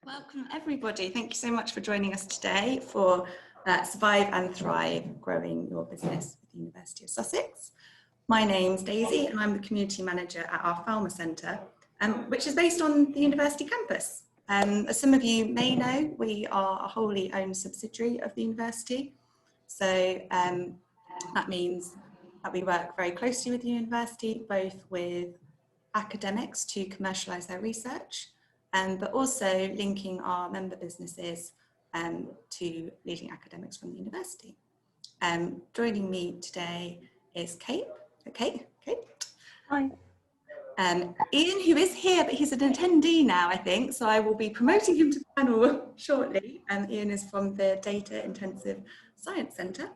Welcome everybody. Thank you so much for joining us today for Survive and Thrive, Growing Your Business with the University of Sussex. My name's Daisy and I'm the Community Manager at our Falmer Centre, which is based on the university campus. As some of you may know, we are a wholly owned subsidiary of the university. So that means that we work very closely with the university, both with academics to commercialise their research, but also linking our member businesses to leading academics from the university. Joining me today is Kate. Okay, Kate. Hi. Ian, who is here, but he's an attendee now, I think, so I will be promoting him to the panel shortly. Ian is from the Data Intensive Science Centre.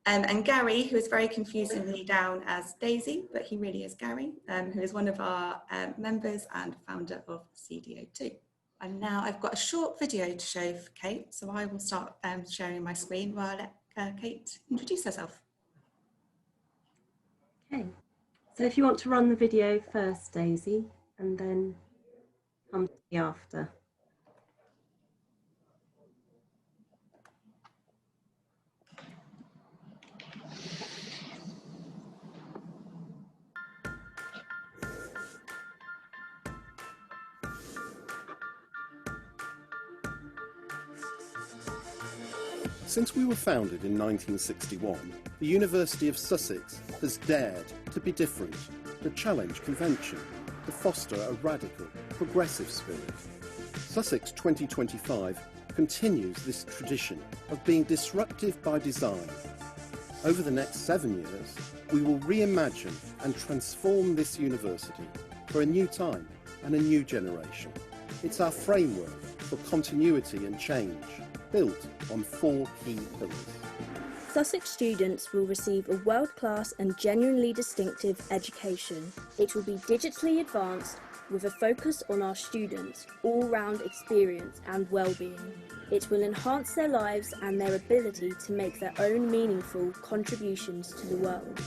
And Gary, who is very confusingly down as Daisy, but he really is Gary, who is one of our members and founder of CDO2. And now I've got a short video to show for Kate, so I will start sharing my screen while I let Kate introduce herself. Okay, so if you want to run the video first, Daisy, and then come to the after. Since we were founded in 1961, the University of Sussex has dared to be different, to challenge convention, to foster a radical, progressive spirit. Sussex 2025 continues this tradition of being disruptive by design. Over the next 7 years, we will reimagine and transform this university for a new time and a new generation. It's our framework for continuity and change, built on 4 key pillars. Sussex students will receive a world-class and genuinely distinctive education. It will be digitally advanced with a focus on our students' all-round experience and well-being. It will enhance their lives and their ability to make their own meaningful contributions to the world.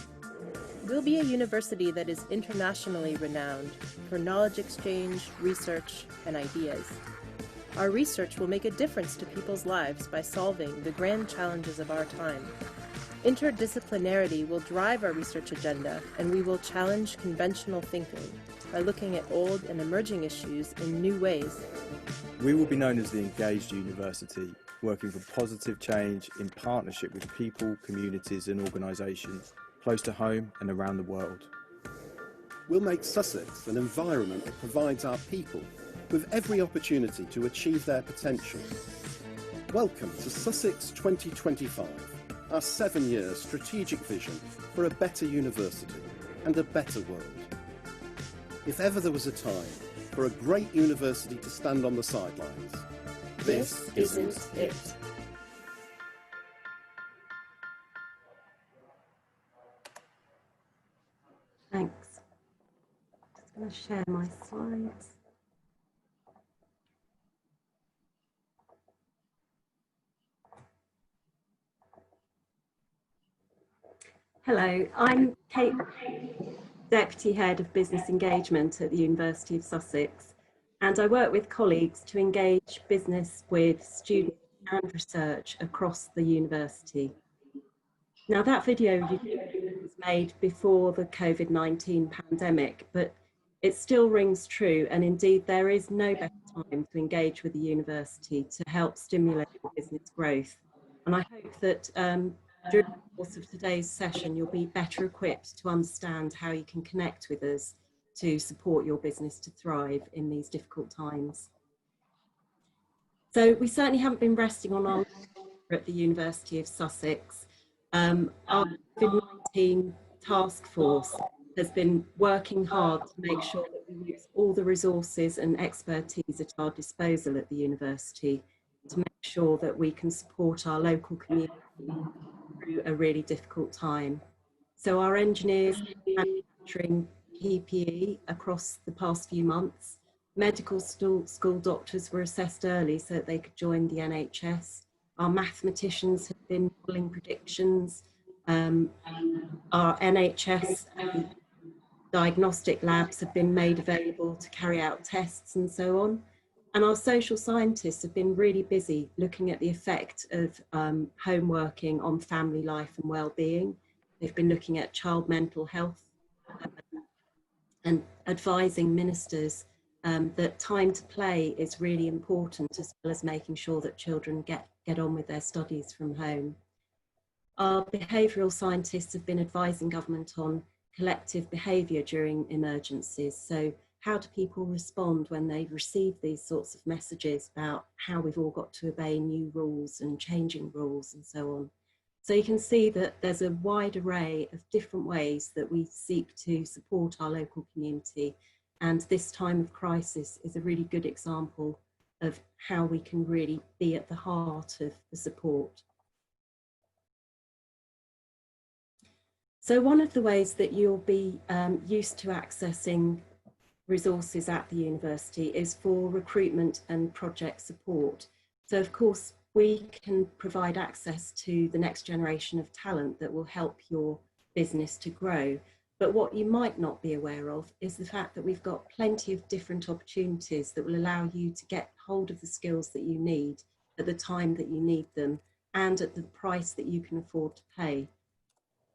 We'll be a university that is internationally renowned for knowledge exchange, research, and ideas. Our research will make a difference to people's lives by solving the grand challenges of our time. Interdisciplinarity will drive our research agenda, and we will challenge conventional thinking by looking at old and emerging issues in new ways. We will be known as the engaged university, working for positive change in partnership with people, communities and organisations close to home and around the world. We'll make Sussex an environment that provides our people with every opportunity to achieve their potential. Welcome to Sussex 2025, our 7-year strategic vision for a better university and a better world. If ever there was a time for a great university to stand on the sidelines, this isn't it. Thanks. Just going to share my slides. Hello, I'm Kate, Deputy Head of Business Engagement at the University of Sussex, and I work with colleagues to engage business with students and research across the university. Now that video was made before the COVID-19 pandemic, but it still rings true, and indeed there is no better time to engage with the university to help stimulate business growth. And I hope that during the course of today's session, you'll be better equipped to understand how you can connect with us to support your business to thrive in these difficult times. So we certainly haven't been resting on our at the University of Sussex. Our COVID-19 task force has been working hard to make sure that we use all the resources and expertise at our disposal at the university to make sure that we can support our local community through a really difficult time. So our engineers are manufacturing PPE across the past few months. Medical school doctors were assessed early so that they could join the NHS. Our mathematicians have been modelling predictions. Our NHS diagnostic labs have been made available to carry out tests and so on. And our social scientists have been really busy looking at the effect of home working on family life and well-being. They've been looking at child mental health and advising ministers that time to play is really important, as well as making sure that children get on with their studies from home. Our behavioural scientists have been advising government on collective behaviour during emergencies. So how do people respond when they receive these sorts of messages about how we've all got to obey new rules and changing rules and so on? So you can see that there's a wide array of different ways that we seek to support our local community. And this time of crisis is a really good example of how we can really be at the heart of the support. So one of the ways that you'll be used to accessing resources at the university is for recruitment and project support. So of course, we can provide access to the next generation of talent that will help your business to grow. But what you might not be aware of is the fact that we've got plenty of different opportunities that will allow you to get hold of the skills that you need at the time that you need them and at the price that you can afford to pay.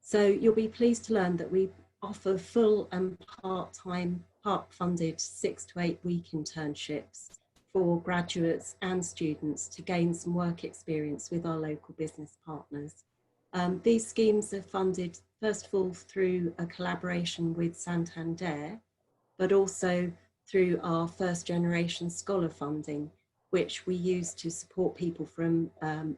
So you'll be pleased to learn that we offer full and part-time, part-funded 6 to 8 week internships for graduates and students to gain some work experience with our local business partners. These schemes are funded, first of all, through a collaboration with Santander, but also through our first generation scholar funding, which we use to support people from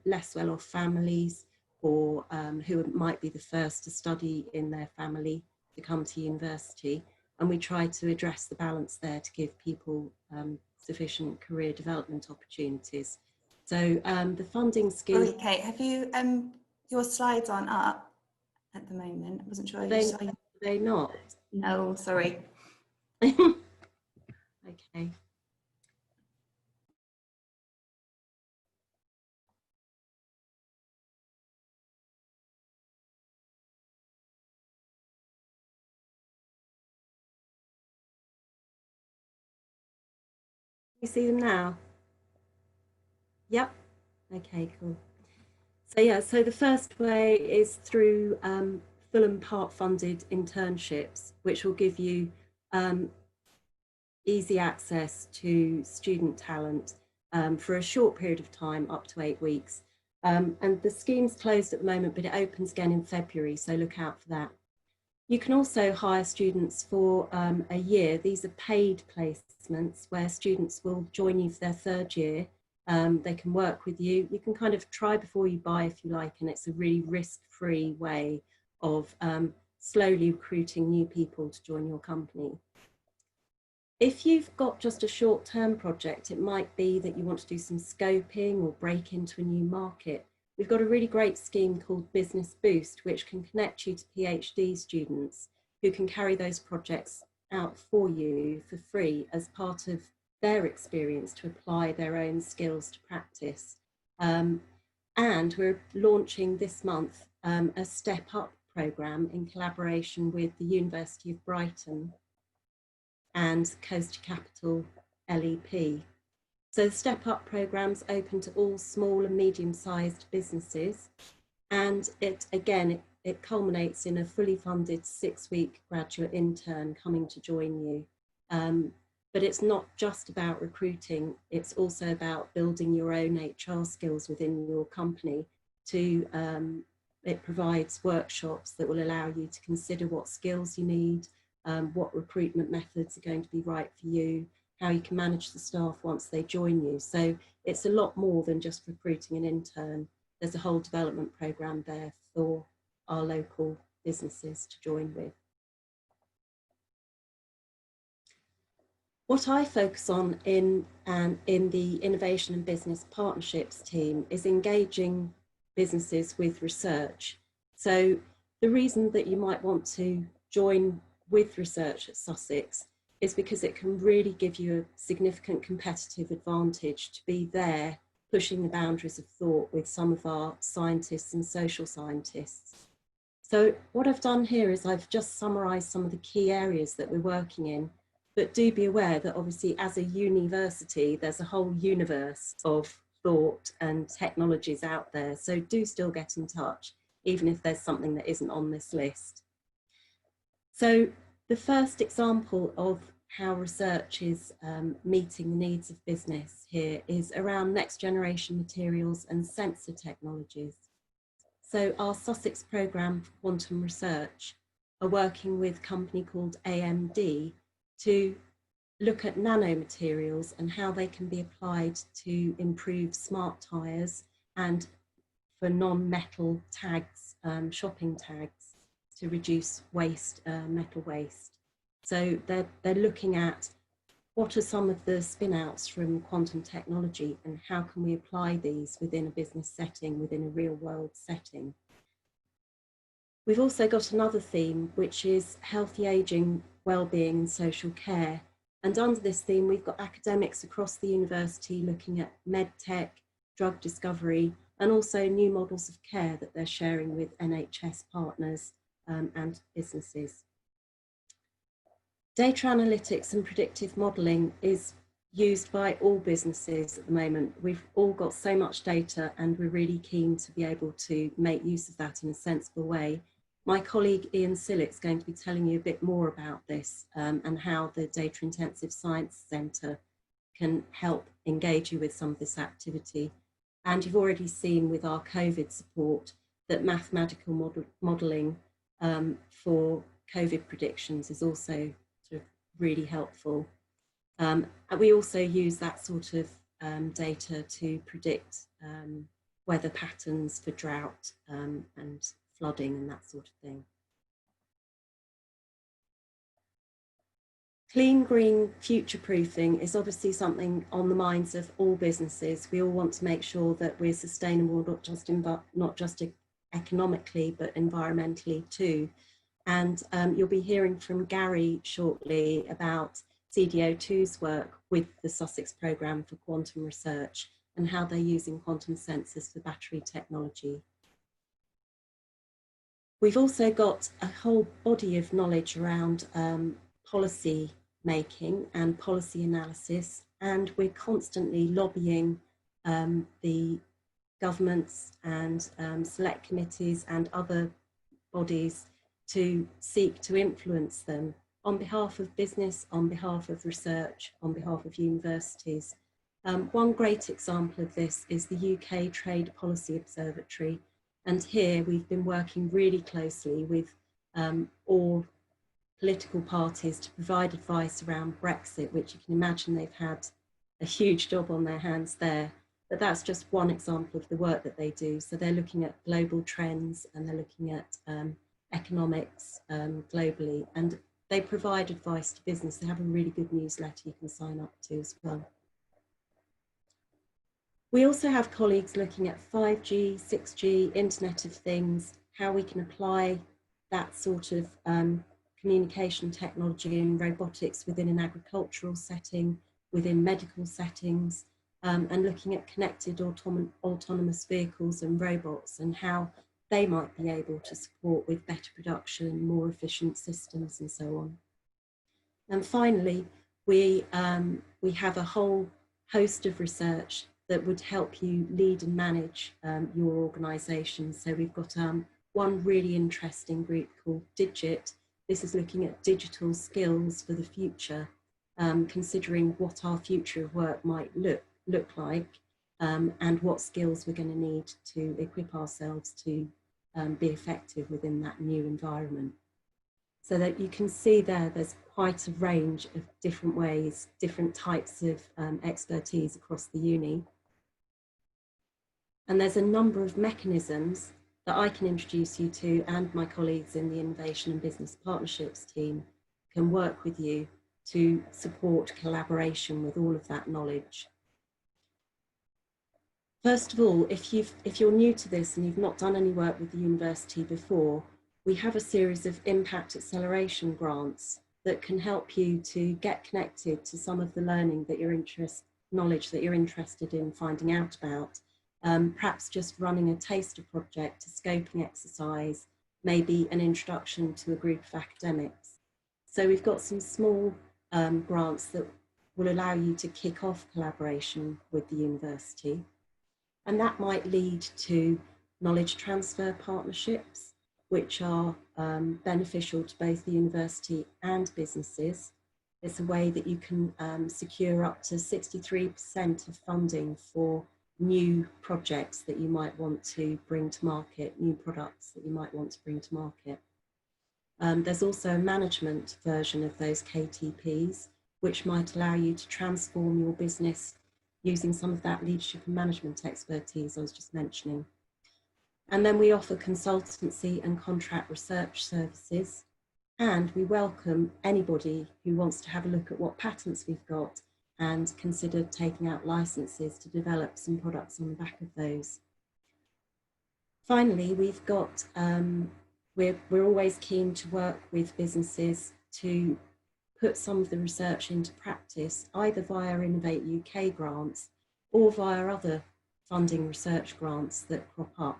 less well-off families or who might be the first to study in their family to come to university. And we try to address the balance there to give people sufficient career development opportunities. So the funding scheme... Sorry, Kate, have you, your slides aren't up at the moment. I wasn't sure you saw you. They not? No, sorry. Okay. You see them now? Yep. Okay, cool. So yeah, so the first way is through full and part funded internships, which will give you easy access to student talent for a short period of time, up to 8 weeks. And the scheme's closed at the moment, but it opens again in February, so look out for that. You can also hire students for a year. These are paid placements where students will join you for their 3rd year. They can work with you. You can kind of try before you buy if you like, and it's a really risk-free way of slowly recruiting new people to join your company. If you've got just a short-term project, it might be that you want to do some scoping or break into a new market. We've got a really great scheme called Business Boost, which can connect you to PhD students who can carry those projects out for you for free as part of their experience to apply their own skills to practice. And we're launching this month a Step Up programme in collaboration with the University of Brighton and Coast Capital LEP. So the Step Up programme's open to all small and medium-sized businesses, and it culminates in a fully funded 6-week graduate intern coming to join you. But it's not just about recruiting, it's also about building your own HR skills within your company. It provides workshops that will allow you to consider what skills you need, what recruitment methods are going to be right for you, how you can manage the staff once they join you. So it's a lot more than just recruiting an intern. There's a whole development programme there for our local businesses to join with. What I focus on in the Innovation and Business Partnerships team is engaging businesses with research. So the reason that you might want to join with research at Sussex is because it can really give you a significant competitive advantage to be there pushing the boundaries of thought with some of our scientists and social scientists. So what I've done here is I've just summarised some of the key areas that we're working in. but do be aware that obviously as a university, there's a whole universe of thought and technologies out there. So do still get in touch, even if there's something that isn't on this list. So the first example of how research is meeting the needs of business here is around next generation materials and sensor technologies. So our Sussex Programme for Quantum Research are working with a company called AMD to look at nanomaterials and how they can be applied to improve smart tyres and for non-metal tags, shopping tags, to reduce waste, metal waste. So they're looking at what are some of the spin-outs from quantum technology and how can we apply these within a business setting, within a real-world setting. We've also got another theme, which is healthy ageing, well-being and social care. And under this theme, we've got academics across the university looking at medtech, drug discovery, and also new models of care that they're sharing with NHS partners and businesses. Data analytics and predictive modelling is used by all businesses at the moment. We've all got so much data and we're really keen to be able to make use of that in a sensible way. My colleague Ian Sillett is going to be telling you a bit more about this and how the Data Intensive Science Centre can help engage you with some of this activity. And you've already seen with our COVID support that mathematical modelling for COVID predictions is also sort of really helpful. And we also use that sort of data to predict weather patterns for drought and flooding and that sort of thing. Clean, green, future-proofing is obviously something on the minds of all businesses. We all want to make sure that we're sustainable, not just economically, but environmentally too. And you'll be hearing from Gary shortly about CDO2's work with the Sussex Programme for Quantum Research and how they're using quantum sensors for battery technology. We've also got a whole body of knowledge around policy making and policy analysis, and we're constantly lobbying the governments and select committees and other bodies to seek to influence them on behalf of business, on behalf of research, on behalf of universities. One great example of this is the UK Trade Policy Observatory, and here we've been working really closely with all political parties to provide advice around Brexit, which you can imagine they've had a huge job on their hands there. But that's just one example of the work that they do. So they're looking at global trends and they're looking at economics globally, and they provide advice to business. They have a really good newsletter you can sign up to as well. We also have colleagues looking at 5G, 6G, Internet of Things, how we can apply that sort of communication technology and robotics within an agricultural setting, within medical settings, and looking at connected autonomous vehicles and robots and how they might be able to support with better production, more efficient systems and so on. And finally, we have a whole host of research that would help you lead and manage your organisation. So we've got one really interesting group called Digit. This is looking at digital skills for the future, considering what our future of work might look like and what skills we're going to need to equip ourselves to be effective within that new environment. So that you can see there's quite a range of different ways, different types of expertise across the uni. And there's a number of mechanisms that I can introduce you to, and my colleagues in the Innovation and Business Partnerships team can work with you to support collaboration with all of that knowledge. First of all, if you're new to this and you've not done any work with the university before, we have a series of impact acceleration grants that can help you to get connected to some of the learning that knowledge that you're interested in finding out about. Perhaps just running a taster project, a scoping exercise, maybe an introduction to a group of academics. So we've got some small grants that will allow you to kick off collaboration with the university. And that might lead to knowledge transfer partnerships, which are beneficial to both the university and businesses. It's a way that you can secure up to 63% of funding for new projects that you might want to bring to market, new products that you might want to bring to market. There's also a management version of those KTPs, which might allow you to transform your business using some of that leadership and management expertise I was just mentioning. And then we offer consultancy and contract research services, and we welcome anybody who wants to have a look at what patents we've got and consider taking out licenses to develop some products on the back of those. Finally, we've got, we're always keen to work with businesses to put some of the research into practice, either via Innovate UK grants or via other funding research grants that crop up.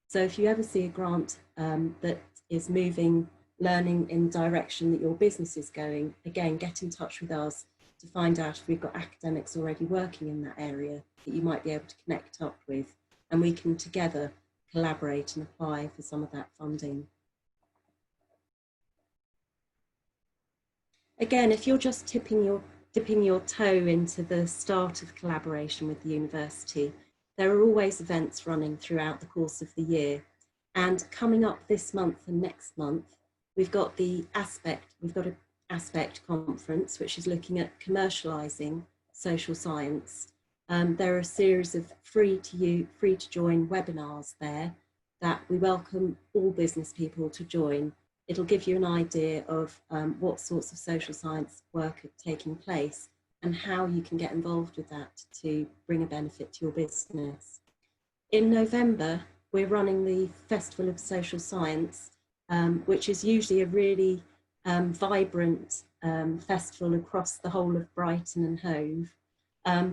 So if you ever see a grant that is moving learning in the direction that your business is going, again, get in touch with us to find out if we've got academics already working in that area that you might be able to connect up with, and we can together collaborate and apply for some of that funding. Again, if you're just dipping your toe into the start of collaboration with the university, there are always events running throughout the course of the year. And coming up this month and next month, we've got an Aspect conference, which is looking at commercialising social science. There are a series of free to join webinars there that we welcome all business people to join. It'll give you an idea of what sorts of social science work are taking place and how you can get involved with that to bring a benefit to your business. In November, we're running the Festival of Social Science, which is usually a really vibrant festival across the whole of Brighton and Hove.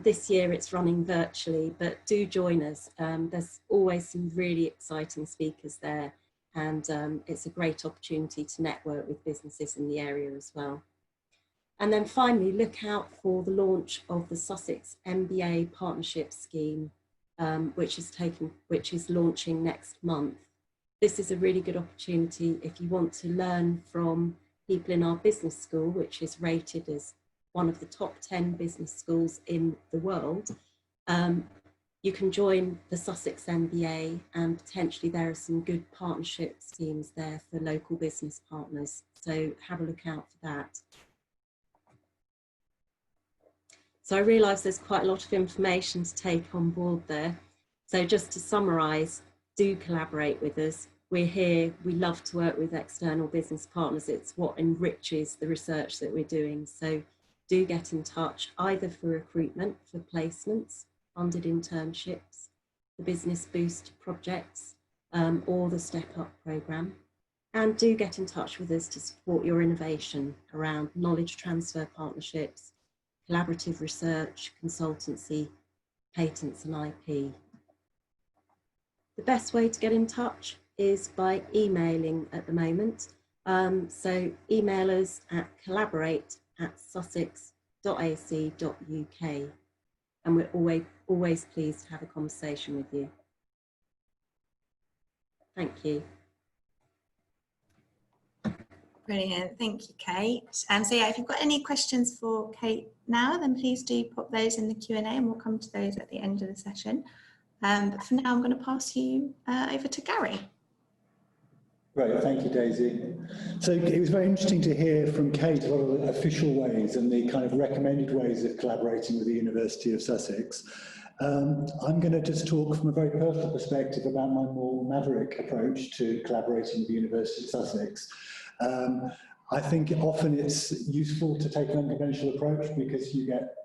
This year it's running virtually, but do join us. There's always some really exciting speakers there, and it's a great opportunity to network with businesses in the area as well. And then finally, look out for the launch of the Sussex MBA Partnership Scheme, which is launching next month. This is a really good opportunity if you want to learn from people in our business school, which is rated as one of the top 10 business schools in the world. You can join the Sussex MBA, and potentially there are some good partnership schemes there for local business partners. So have a look out for that. So I realise there's quite a lot of information to take on board there. So just to summarise, do collaborate with us. We're here, we love to work with external business partners. It's what enriches the research that we're doing. So do get in touch, either for recruitment, for placements, funded internships, the Business Boost projects, or the Step Up programme. And do get in touch with us to support your innovation around knowledge transfer partnerships, collaborative research, consultancy, patents and IP. The best way to get in touch is by emailing at the moment. So email us at collaborate@sussex.ac.uk, and we're always pleased to have a conversation with you. Thank you. Brilliant, thank you, Kate. So yeah, if you've got any questions for Kate now, then please do pop those in the Q&A, and we'll come to those at the end of the session. But for now, I'm going to pass you over to Gary. Great, thank you, Daisy. So it was very interesting to hear from Kate a lot of the official ways and the kind of recommended ways of collaborating with the University of Sussex. I'm going to just talk from a very personal perspective about my more Maverick approach to collaborating with the University of Sussex. I think often it's useful to take an unconventional approach because you get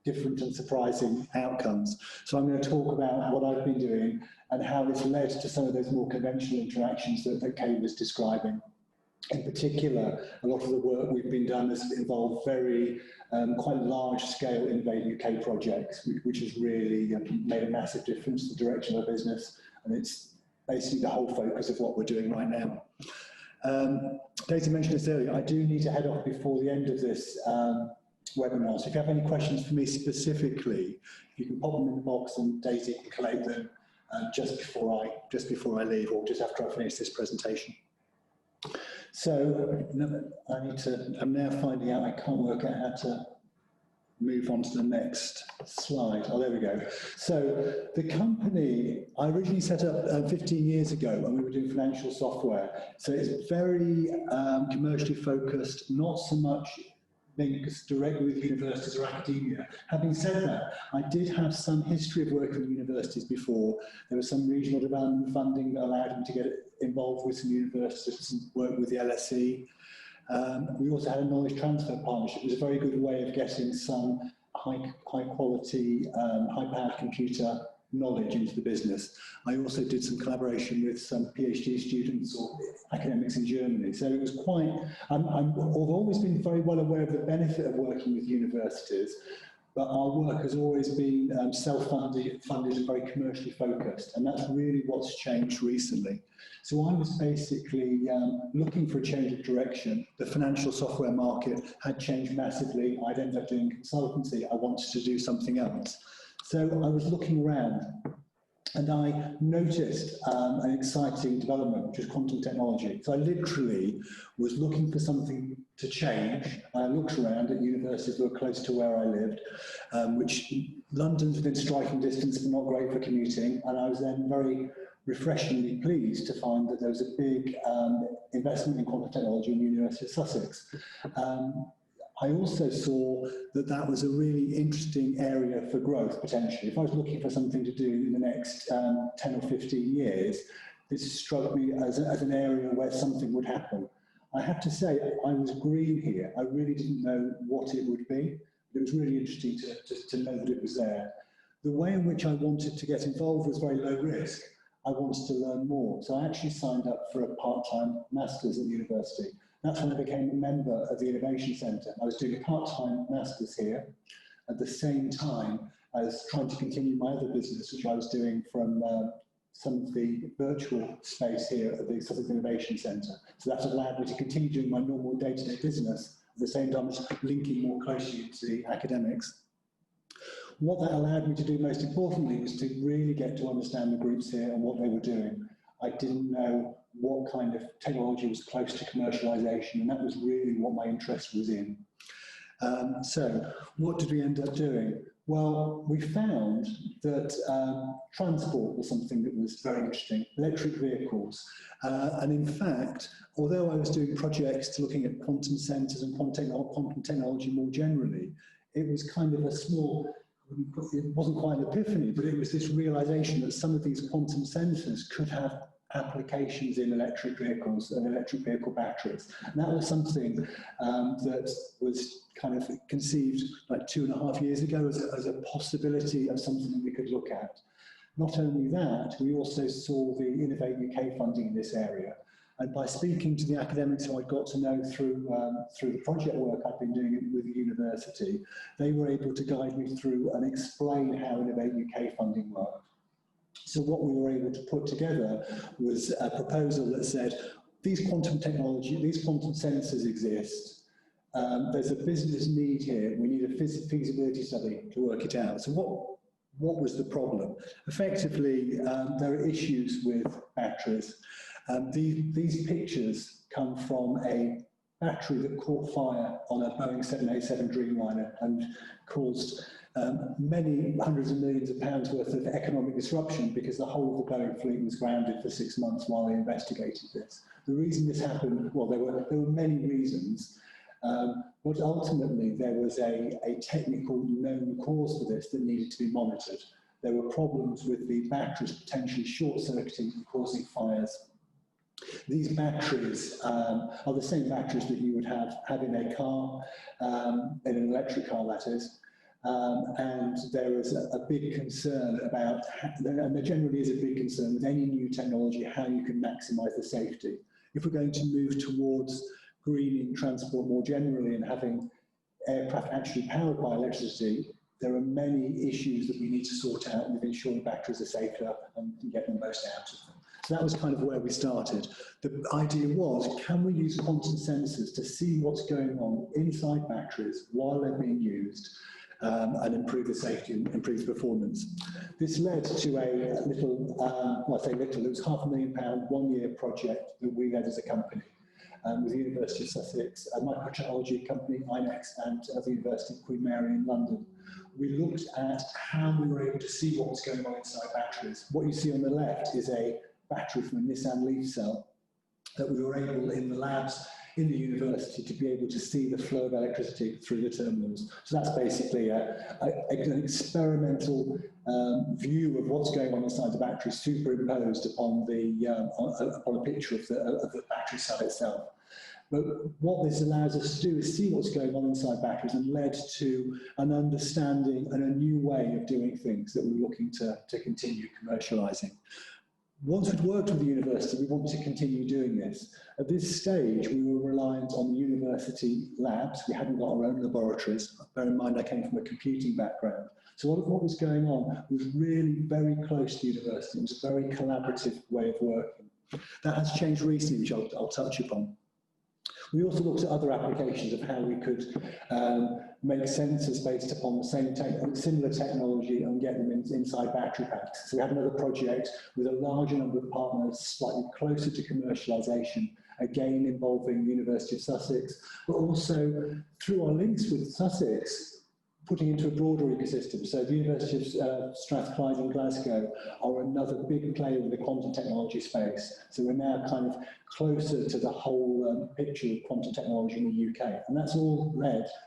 different and surprising outcomes. So I'm going to talk about what I've been doing and how it's led to some of those more conventional interactions that Kate was describing. In particular, a lot of the work we've been done has involved very quite large-scale Innovate UK projects, which has really made a massive difference to the direction of our business, and it's basically the whole focus of what we're doing right now. Daisy mentioned this earlier, I do need to head off before the end of this webinar. So if you have any questions for me specifically, you can pop them in the box and Daisy can collate them just before I leave, or just after I finish this presentation. So I'm now finding out I can't work out how to move on to the next slide. Oh, there we go. So the company I originally set up 15 years ago when we were doing financial software. So it's very commercially focused, not so much links directly with universities or academia. Having said that, I did have some history of working with universities before. There was some regional development funding that allowed me to get involved with some universities and work with the LSE. We also had a knowledge transfer partnership. It was a very good way of getting some high quality, high powered computer knowledge into the business. I also did some collaboration with some PhD students or academics in Germany. So it was quite, I've always been very well aware of the benefit of working with universities, but our work has always been self-funded and very commercially focused, and that's really what's changed recently. So I was basically looking for a change of direction. The financial software market had changed massively. I'd ended up doing consultancy. I wanted to do something else. So I was looking around and I noticed an exciting development, which is quantum technology. So I literally was looking for something to change. I looked around at universities that were close to where I lived, which London's within striking distance, but not great for commuting. And I was then very refreshingly pleased to find that there was a big investment in quantum technology in the University of Sussex. I also saw that that was a really interesting area for growth, potentially. If I was looking for something to do in the next 10 or 15 years, this struck me as an area where something would happen. I have to say, I was green here. I really didn't know what it would be. It was really interesting to know that it was there. The way in which I wanted to get involved was very low risk. I wanted to learn more. So I actually signed up for a part-time master's at the university. That's when I became a member of the Innovation Centre. I was doing a part-time master's here at the same time as trying to continue my other business, which I was doing from some of the virtual space here at the Sussex Innovation Centre. So that allowed me to continue doing my normal day-to-day business at the same time as linking more closely to the academics. What that allowed me to do most importantly was to really get to understand the groups here and what they were doing. I didn't know what kind of technology was close to commercialisation, and that was really what my interest was in. So what did we end up doing? Well, we found that transport was something that was very interesting, electric vehicles. And in fact, although I was doing projects looking at quantum centres and quantum technology more generally, it was kind of a small, it wasn't quite an epiphany, but it was this realisation that some of these quantum centres could have applications in electric vehicles and electric vehicle batteries. And that was something that was kind of conceived like 2.5 years ago as a possibility of something that we could look at. Not only that, we also saw the Innovate UK funding in this area. And by speaking to the academics who I'd got to know through the project work I've been doing with the university, they were able to guide me through and explain how Innovate UK funding worked. So what we were able to put together was a proposal that said, these quantum technology, these quantum sensors exist. There's a business need here. We need a feasibility study to work it out. So what was the problem? Effectively, there are issues with batteries. These pictures come from a battery that caught fire on a Boeing 787 Dreamliner and caused many hundreds of millions of pounds worth of economic disruption because the whole of the Boeing fleet was grounded for 6 months while they investigated this. The reason this happened, well, there were many reasons, but ultimately there was a technical known cause for this that needed to be monitored. There were problems with the batteries potentially short-circuiting and causing fires. These batteries are the same batteries that you would have in a car, in an electric car that is. And there is a big concern about, and there generally is a big concern with any new technology, how you can maximise the safety. If we're going to move towards greening transport more generally and having aircraft actually powered by electricity, there are many issues that we need to sort out with ensuring batteries are safer and get the most out of them. So that was kind of where we started. The idea was, can we use quantum sensors to see what's going on inside batteries while they're being used, and improve the safety and improve the performance. This led to a little, well, I say little, it was £500,000 one-year project that we led as a company with the University of Sussex, a microtechnology company, INEX, and the University of Queen Mary in London. We looked at how we were able to see what was going on inside batteries. What you see on the left is a battery from a Nissan Leaf cell that we were able in the labs in the university to be able to see the flow of electricity through the terminals. So that's basically an experimental view of what's going on inside the battery superimposed upon upon a picture of the battery cell itself. But what this allows us to do is see what's going on inside batteries, and led to an understanding and a new way of doing things that we're looking to continue commercialising. Once we'd worked with the university, we wanted to continue doing this. At this stage, we were reliant on the university labs. We hadn't got our own laboratories. Bear in mind, I came from a computing background. So what was going on was really very close to the university. It was a very collaborative way of working. That has changed recently, which I'll touch upon. We also looked at other applications of how we could make sensors based upon the same similar technology and get them inside battery packs. So we had another project with a larger number of partners, slightly closer to commercialisation, again involving the University of Sussex, but also through our links with Sussex, putting into a broader ecosystem. So the University of Strathclyde in Glasgow are another big player in the quantum technology space. So we're now kind of closer to the whole picture of quantum technology in the UK. And that's all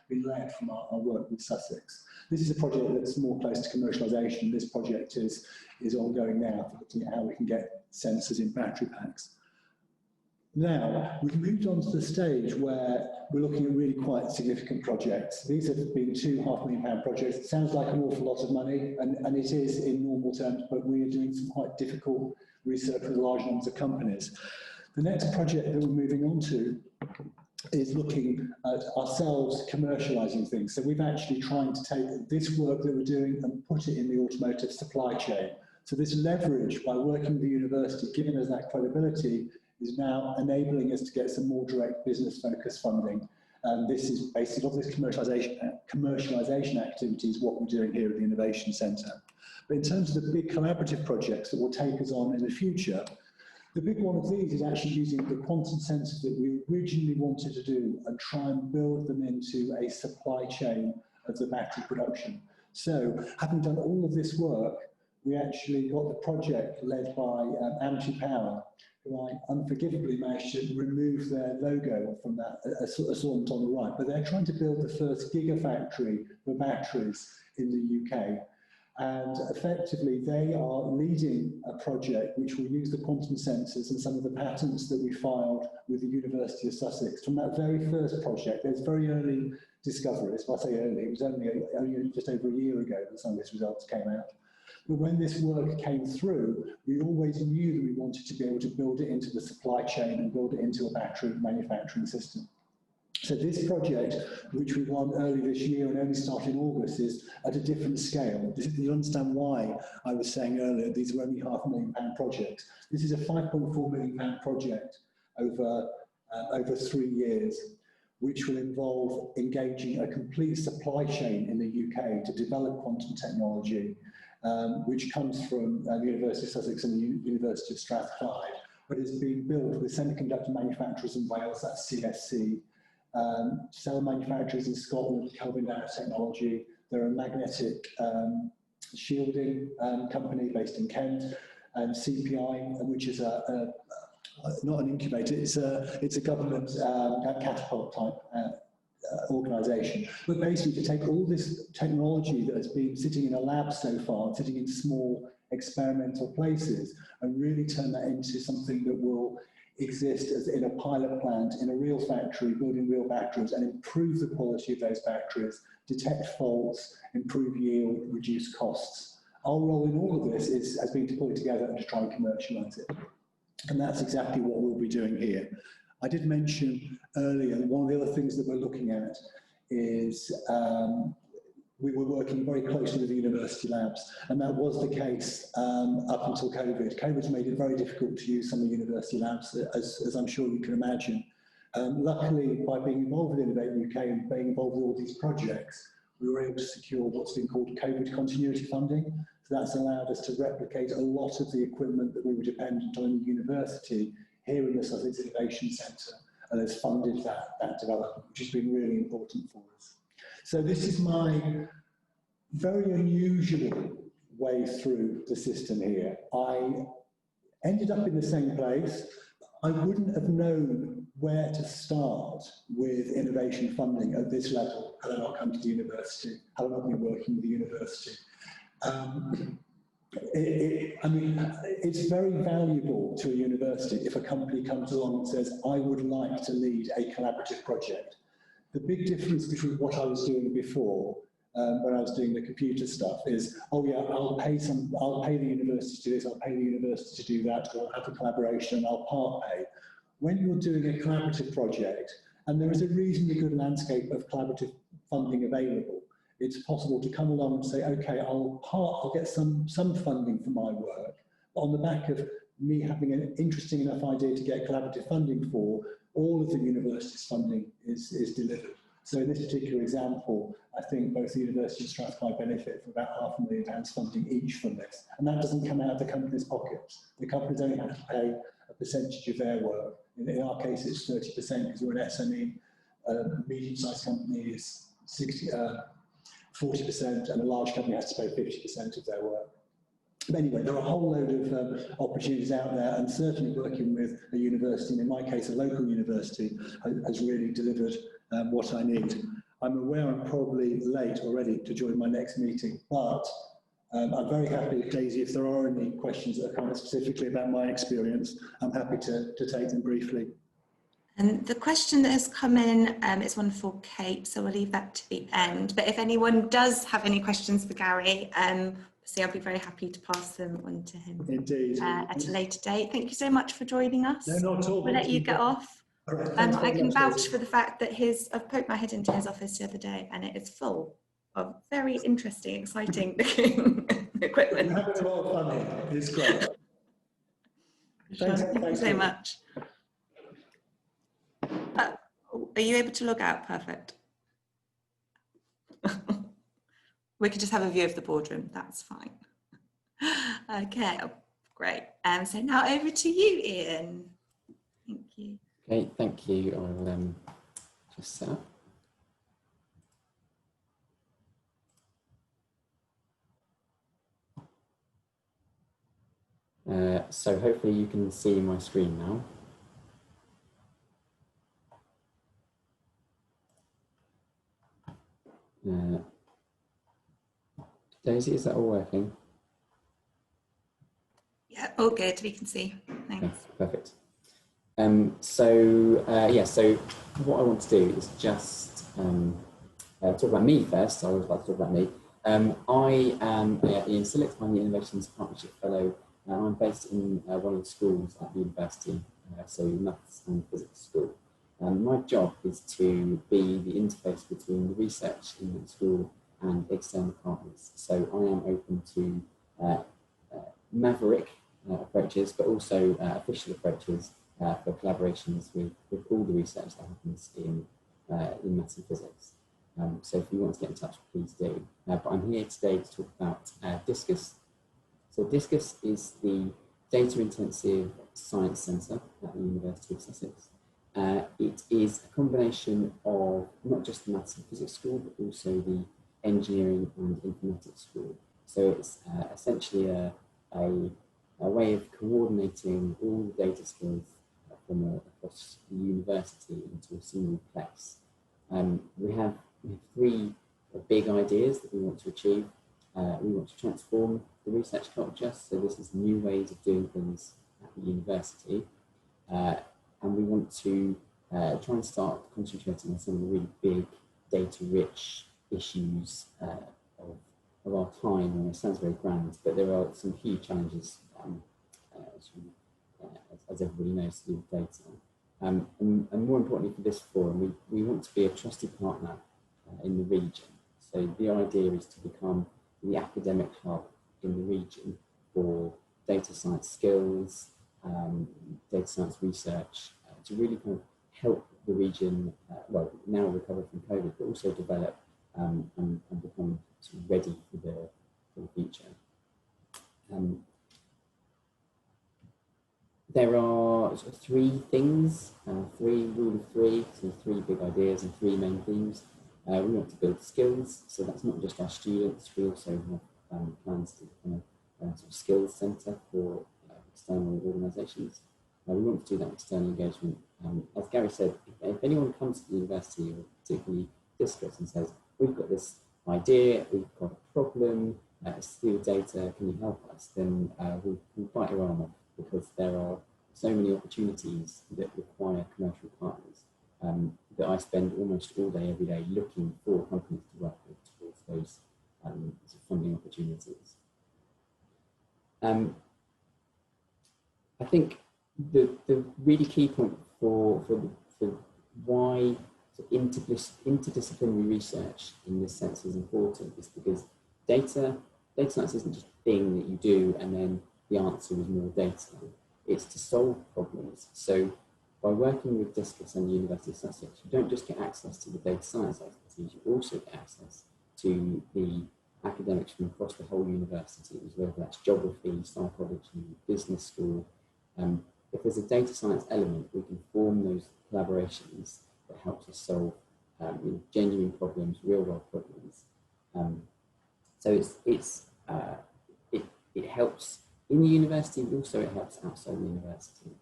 been led from our work with Sussex. This is a project that's more close to commercialisation. This project is ongoing now, looking at how we can get sensors in battery packs. Now, we've moved on to the stage where we're looking at really quite significant projects. These have been £2 500,000 projects. It sounds like an awful lot of money, and it is in normal terms, but we are doing some quite difficult research with large numbers of companies. The next project that we're moving on to is looking at ourselves commercialising things. So we've actually trying to take this work that we're doing and put it in the automotive supply chain. So this leverage, by working with the university, giving us that credibility, is now enabling us to get some more direct business-focused funding. And this is basically, all this commercialisation activity is what we're doing here at the Innovation Centre. But in terms of the big collaborative projects that will take us on in the future, the big one of these is actually using the quantum sensors that we originally wanted to do and try and build them into a supply chain of the battery production. So, having done all of this work, we actually got the project led by Anti-Power, who I unforgivably managed to remove their logo from that assortment on the right. But they're trying to build the first gigafactory for batteries in the UK. And effectively, they are leading a project which will use the quantum sensors and some of the patents that we filed with the University of Sussex. From that very first project, there's very early discoveries. Well, I say early, it was only just over a year ago that some of these results came out. But when this work came through, we always knew that we wanted to be able to build it into the supply chain and build it into a battery manufacturing system. So this project, which we won early this year and only started in August, is at a different scale. You understand why I was saying earlier these were only £500,000 projects. This is a £5.4 million project over 3 years, which will involve engaging a complete supply chain in the UK to develop quantum technology, which comes from the University of Sussex and the University of Strathclyde, but is being built with semiconductor manufacturers in Wales, that's CSC, cell manufacturers in Scotland, Kelvin Nanotechnology. There are a magnetic shielding company based in Kent, and CPI, which is not an incubator, it's a government catapult type organisation. But basically to take all this technology that has been sitting in a lab so far, sitting in small experimental places, and really turn that into something that will exist as in a pilot plant, in a real factory, building real batteries, and improve the quality of those batteries, detect faults, improve yield, reduce costs. Our role in all of this has been to put it together and to try and commercialise it. And that's exactly what we'll be doing here. I did mention earlier, one of the other things that we're looking at is we were working very closely with the university labs, and that was the case up until COVID. COVID's made it very difficult to use some of the university labs, as I'm sure you can imagine. Luckily, by being involved with Innovate UK and being involved with all these projects, we were able to secure what's been called COVID continuity funding. So that's allowed us to replicate a lot of the equipment that we were dependent on in the university here in the Sussex Innovation Centre, and has funded that development, which has been really important for us. So this is my very unusual way through the system here. I ended up in the same place. I wouldn't have known where to start with innovation funding at this level had I not come to the university, had I not been working with the university. I mean, it's very valuable to a university if a company comes along and says, I would like to lead a collaborative project. The big difference between what I was doing before, when I was doing the computer stuff, is, oh yeah, I'll pay the university to do this, I'll pay the university to do that, we'll have a collaboration and I'll part pay. When you're doing a collaborative project, and there is a reasonably good landscape of collaborative funding available, it's possible to come along and say, okay, I'll get some funding for my work, but on the back of me having an interesting enough idea to get collaborative funding for, all of the university's funding is delivered. So in this particular example, I think both the University and Strathclyde benefit from about £500,000 funding each from this. And that doesn't come out of the company's pockets. The companies only have to pay a percentage of their work. In our case, it's 30% because we're an SME. A medium-sized company is 40%, and a large company has to pay 50% of their work. But anyway, there are a whole load of opportunities out there, and certainly working with a university, and in my case, a local university, has really delivered what I need. I'm aware I'm probably late already to join my next meeting, but I'm very happy, Daisy, if there are any questions that are kind of specifically about my experience, I'm happy to take them briefly. And the question that has come in is one for Kate, so we'll leave that to the end. But if anyone does have any questions for Gary, I'll be very happy to pass them on to him. Indeed. At a later date. Thank you so much for joining us. No, not at all. We'll let you get off. All right, I can vouch for the fact that I've poked my head into his office the other day and it is full of very interesting, exciting looking equipment. We're having a lot of fun here. It's great. Thank you so much. Are you able to log out? Perfect. We could just have a view of the boardroom. That's fine. Okay, great. So now over to you, Ian. Thank you. Okay, thank you. I'll just set up. So hopefully you can see my screen now. Daisy, is that all working? Yeah, all good. We can see. Thanks. Okay, perfect. So what I want to do is just talk about me first. I always like to talk about me. I am Ian Sillett. I'm the Innovations Partnership Fellow. I'm based in one of the schools at the university, so Maths and Physics School. My job is to be the interface between the research in the school and external partners. So I am open to Maverick approaches, but also official approaches for collaborations with all the research that happens in maths and physics. So if you want to get in touch, please do. But I'm here today to talk about DISCUS. So DISCUS is the Data Intensive Science Centre at the University of Sussex. It is a combination of not just the maths and physics school, but also the engineering and informatics school. So it's essentially a way of coordinating all the data skills from across the university into a single place. We have three big ideas that we want to achieve. We want to transform the research culture, so this is new ways of doing things at the university. And we want to try and start concentrating on some of the really big data-rich issues of our time. And it sounds very grand, but there are some huge challenges, as everybody knows, to do with data. And more importantly for this forum, we want to be a trusted partner in the region. So the idea is to become the academic hub in the region for data science skills, data science research, to really kind of help the region, well, now recover from COVID, but also develop and become sort of ready for the future. There are sort of three things, rule of three, so three big ideas and three main themes. We want to build skills, so that's not just our students, we also have plans to become a sort of skills centre for external organisations. We want to do that external engagement. As Gary said, if anyone comes to the university, or particularly DISCUS, and says, we've got this idea, we've got a problem, it's to do with data, can you help us? Then we'll bite your arm off, because there are so many opportunities that require commercial partners that I spend almost all day, every day, looking for companies to work with towards those sort of funding opportunities. I think the really key point for why interdisciplinary research in this sense is important is because data science isn't just a thing that you do and then the answer is more data. It's to solve problems. So by working with DISCUS and the University of Sussex, you don't just get access to the data science expertise, you also get access to the academics from across the whole university, whether that's geography, psychology, business school. If there's a data science element, we can form those collaborations that helps us solve genuine problems, real world problems. So it helps in the university, but also it helps outside the university.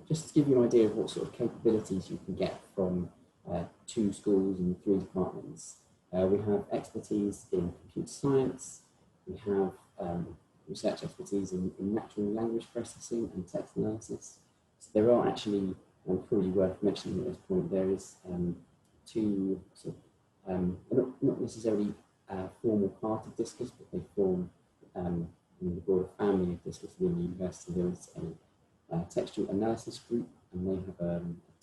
Just to give you an idea of what sort of capabilities you can get from 2 schools and 3 departments, we have expertise in computer science, we have research expertise in natural language processing and text analysis. So there are actually, probably worth mentioning at this point, there is 2 sort of, not necessarily a formal part of DISCUS, but they form in the broader family of DISCUS within the university. There is a textual analysis group, and they have a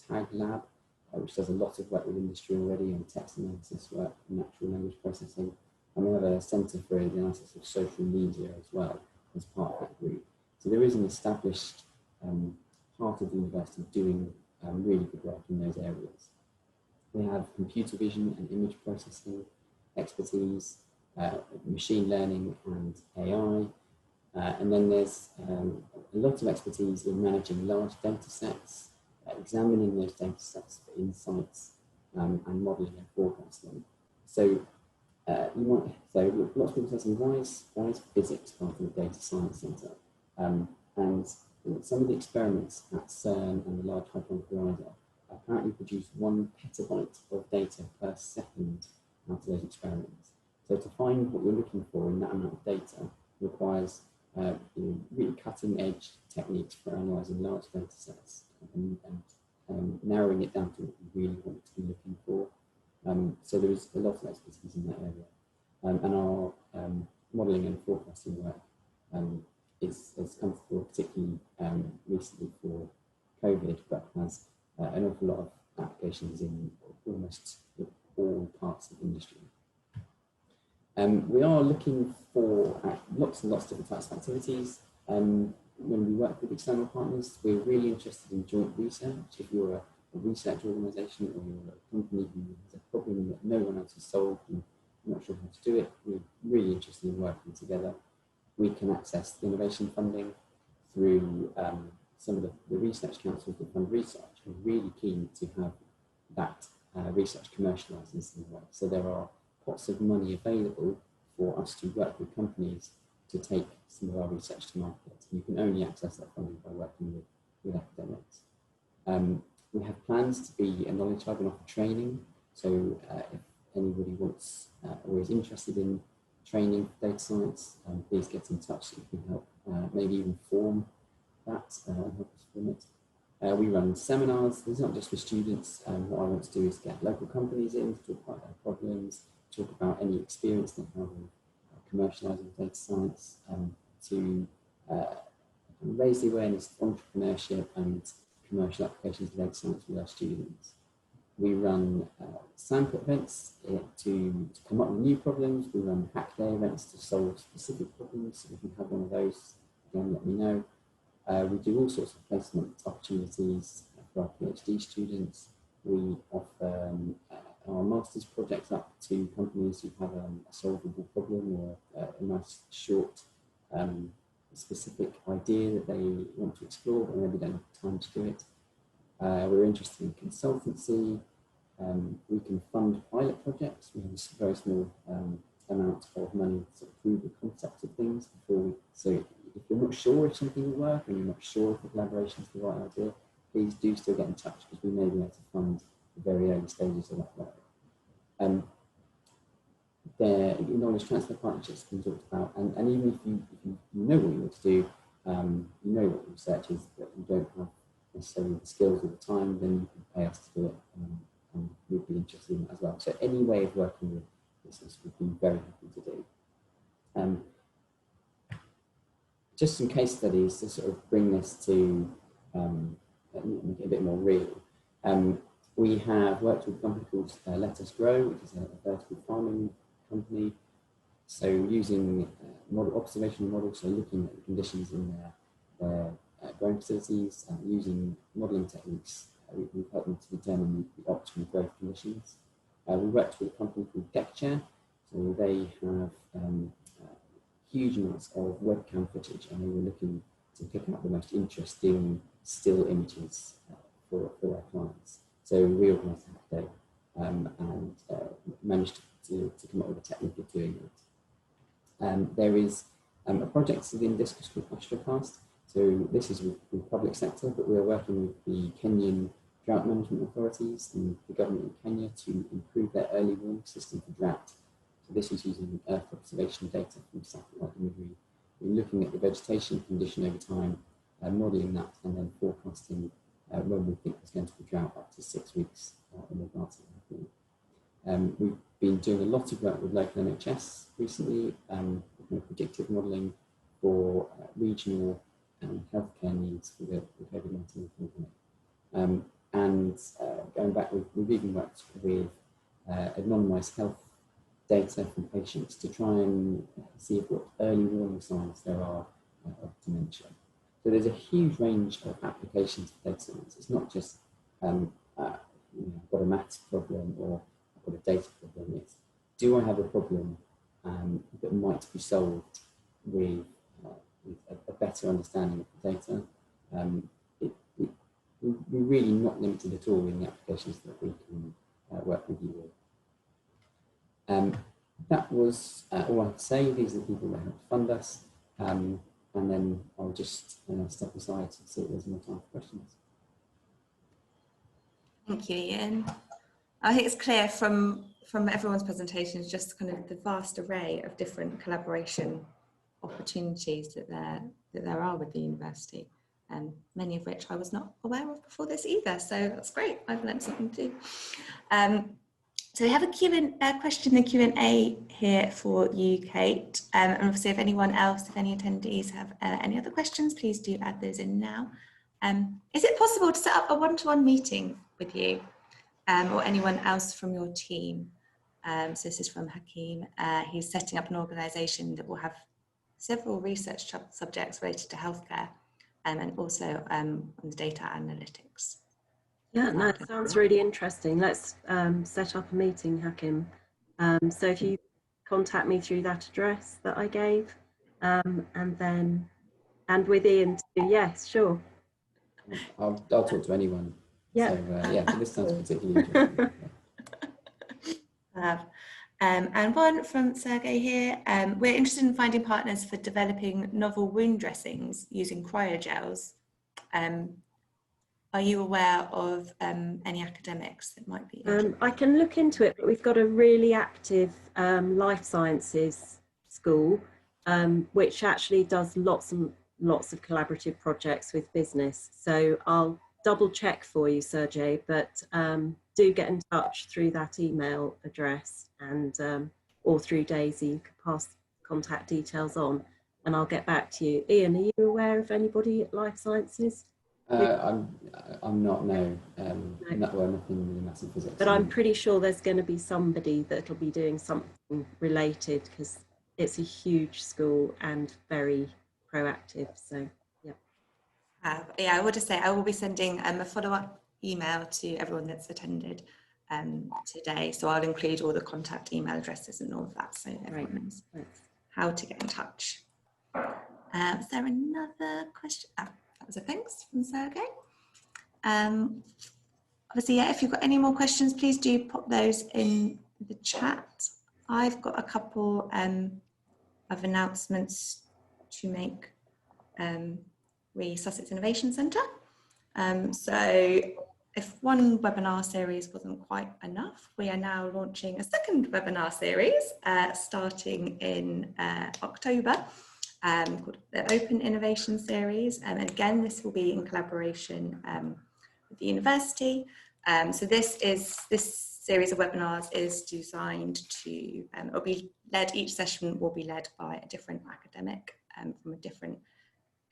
tag lab, which does a lot of work with industry already on text analysis work, natural language processing. And we have a centre for the analysis of social media as well as part of that group. So there is an established part of the university doing really good work in those areas. We have computer vision and image processing expertise, machine learning and AI. And then there's a lot of expertise in managing large data sets, examining those data sets for insights and modelling and forecasting. So lots of people say, why is physics part of the data science centre? And some of the experiments at CERN and the Large Hadron Collider apparently produce 1 petabyte of data per second out of those experiments. So to find what you're looking for in that amount of data requires really cutting edge techniques for analysing large data sets and narrowing it down to what you really want to be looking for. So there is a lot of expertise in that area. And our modelling and forecasting work has come forward particularly recently for COVID, but has an awful lot of applications in almost all parts of industry. We are looking for lots and lots of different types of activities. When we work with external partners, we're really interested in joint research. If you're a research organisation or you're a company who has a problem that no one else has solved and not sure how to do it, we're really interested in working together. We can access the innovation funding through some of the research councils that fund research. We're really keen to have that research commercialised in some way. So there are pots of money available for us to work with companies to take some of our research to market. You can only access that funding by working with academics. We have plans to be a knowledge hub and offer training. So if anybody wants or is interested in training for data science, please get in touch so we can help maybe even form that and help us form it. We run seminars. It's not just for students. What I want to do is get local companies in to talk about their problems, talk about any experience they have with commercialising data science, to raise the awareness of entrepreneurship and commercial applications of data science with our students. We run sample events to come up with new problems. We run hack day events to solve specific problems. If you have one of those, again, let me know. We do all sorts of placement opportunities for our PhD students. We offer our master's projects up to companies who have a solvable problem or a nice short specific idea that they want to explore but maybe don't have time to do it. We're interested in consultancy. We can fund pilot projects. We have a very small amount of money to prove the concept of things before so if you're not sure if something will work and you're not sure if the collaboration is the right idea, please do still get in touch because we may be able to fund the very early stages of that work. The knowledge transfer partnerships have been talked about, and even if you know what you want to do, you know what research is, but you don't have necessarily the skills at the time, then you can pay us to do it, and we'd be interested in that as well. So any way of working with business we'd be very happy to do. Just some case studies to sort of bring this to make it a bit more real. We have worked with a company called Let Us Grow, which is a vertical farming company. So using observational models, so looking at the conditions in their growing facilities, using modelling techniques, we've helped them to determine the optimal growth conditions. We worked with a company called Deckchair, so they have huge amounts of webcam footage, and they were looking to pick out the most interesting still images for their clients. So we organised a hack day and managed to come up with a technique of doing that. There is a project within DISCUS called Astrocast. So this is with the public sector, but we are working with the Kenyan drought management authorities and the government in Kenya to improve their early warning system for drought. So this is using Earth observation data from satellite imagery. We're looking at the vegetation condition over time, modelling that, and then forecasting when we think there's going to be drought up to 6 weeks in advance of happening. We've been doing a lot of work with local NHS recently, with predictive modelling for regional healthcare needs for the COVID-19 pandemic. And going back, we've even worked with anonymised health data from patients to try and see what early warning signs there are of dementia. So there's a huge range of applications for data science. It's not just I've got a maths problem or I've got a data problem. It's, do I have a problem that might be solved with a better understanding of the data? We're really not limited at all in the applications that we can work with you with. That was all I have to say. These are the people that helped fund us. And then I'll just step aside to see if there's more time for questions. Thank you, Ian. I think it's clear from everyone's presentations just kind of the vast array of different collaboration opportunities that there are with the university, and many of which I was not aware of before this either. So that's great. I've learned something too. So we have a question in the Q&A here for you, Kate. And obviously if anyone else, if any attendees have any other questions, please do add those in now. Is it possible to set up a one-to-one meeting with you or anyone else from your team? So this is from Hakeem. He's setting up an organisation that will have several research subjects related to healthcare and also on the data analytics. Yeah, no, it sounds really interesting. Let's set up a meeting, Hakim. So if you contact me through that address that I gave, and with Ian too, yes, sure. I'll talk to anyone. Yeah. So yeah, so this sounds particularly interesting. And one from Sergey here. We're interested in finding partners for developing novel wound dressings using cryogels. Are you aware of any academics that might be interested? I can look into it, but we've got a really active life sciences school, which actually does lots and lots of collaborative projects with business. So I'll double check for you, Sergey, but do get in touch through that email address and or through Daisy. You can pass contact details on and I'll get back to you. Ian, are you aware of anybody at Life Sciences? I'm not, no. Well, nothing really maths and physics. But I'm pretty sure there's going to be somebody that'll be doing something related, because it's a huge school and very proactive. So, yeah. Yeah, I would just say I will be sending a follow-up email to everyone that's attended today. So I'll include all the contact email addresses and all of that, so everyone knows how to get in touch. Is there another question? Oh, that was a thanks from Sergey. Obviously, yeah, if you've got any more questions, please do pop those in the chat. I've got a couple of announcements to make re Sussex Innovation Centre. So if one webinar series wasn't quite enough, we are now launching a second webinar series starting in October, called the Open Innovation Series. And again, this will be in collaboration with the university. So this series of webinars is designed to, it'll be led, each session will be led by a different academic from a different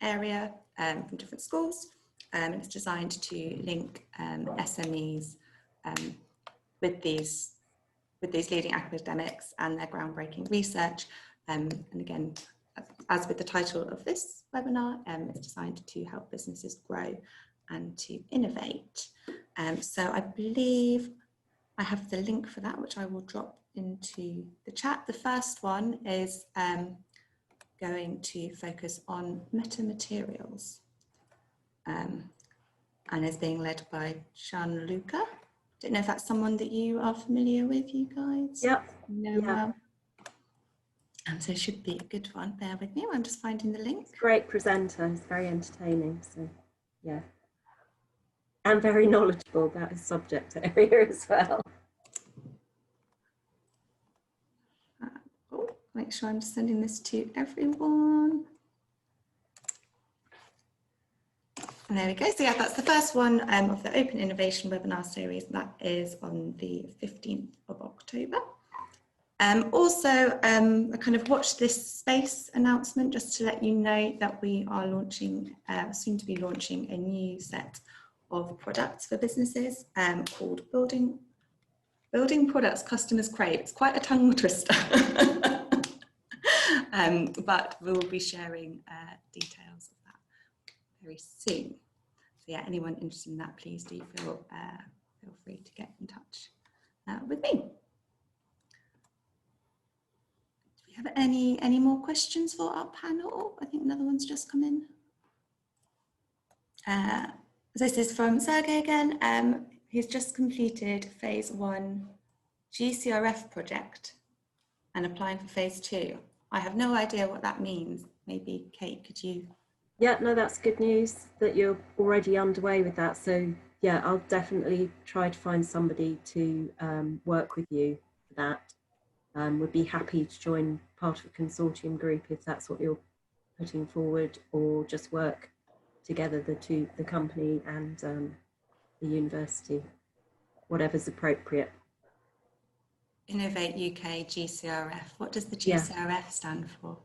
area, from different schools. And it's designed to link SMEs with these leading academics and their groundbreaking research. And again, as with the title of this webinar, it's designed to help businesses grow and to innovate. So I believe I have the link for that, which I will drop into the chat. The first one is going to focus on metamaterials, and is being led by Gianluca. Don't know if that's someone that you are familiar with, you guys. Yep. No. Yeah. So it should be a good one. Bear with me. I'm just finding the link. Great presenter. He's very entertaining. So, yeah. And very knowledgeable about his subject area as well. Make sure I'm sending this to everyone. And there we go. So yeah, that's the first one of the Open Innovation webinar series. That is on the 15th of October. Also, a kind of watch this space announcement, just to let you know that we are launching, soon to be launching a new set of products for businesses called Building Products Customers Crave. It's quite a tongue twister. But we'll be sharing details of that very soon. So yeah, anyone interested in that, please do feel free to get in touch with me. Do we have any more questions for our panel? I think another one's just come in. This is from Sergey again. He's just completed phase 1 GCRF project and applying for phase 2. I have no idea what that means. Maybe Kate, could you? Yeah, no, that's good news that you're already underway with that. So yeah, I'll definitely try to find somebody to work with you for that. Would be happy to join part of a consortium group if that's what you're putting forward, or just work together, the company and the university, whatever's appropriate. Innovate UK GCRF. What does the GCRF stand for?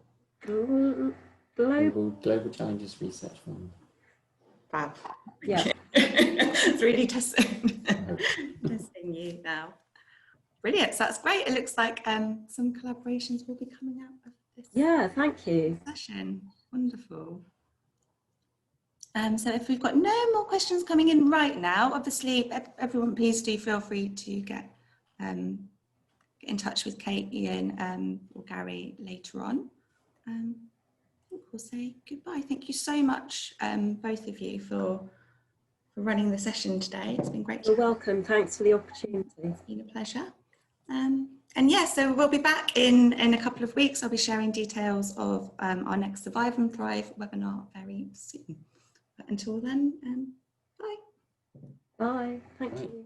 Global Challenges Research Fund. Fab. Yeah. It's really testing you now. Brilliant. So that's great. It looks like some collaborations will be coming out of this. Yeah, thank you. Session. Wonderful. So if we've got no more questions coming in right now, obviously everyone please do feel free to get in touch with Kate, Ian or Gary later on. I think we'll say goodbye. Thank you so much, both of you, for running the session today. It's been great. You're welcome. Thanks for the opportunity. It's been a pleasure. And yeah, so we'll be back in a couple of weeks. I'll be sharing details of our next Survive and Thrive webinar very soon. But until then, bye. Bye. Thank you.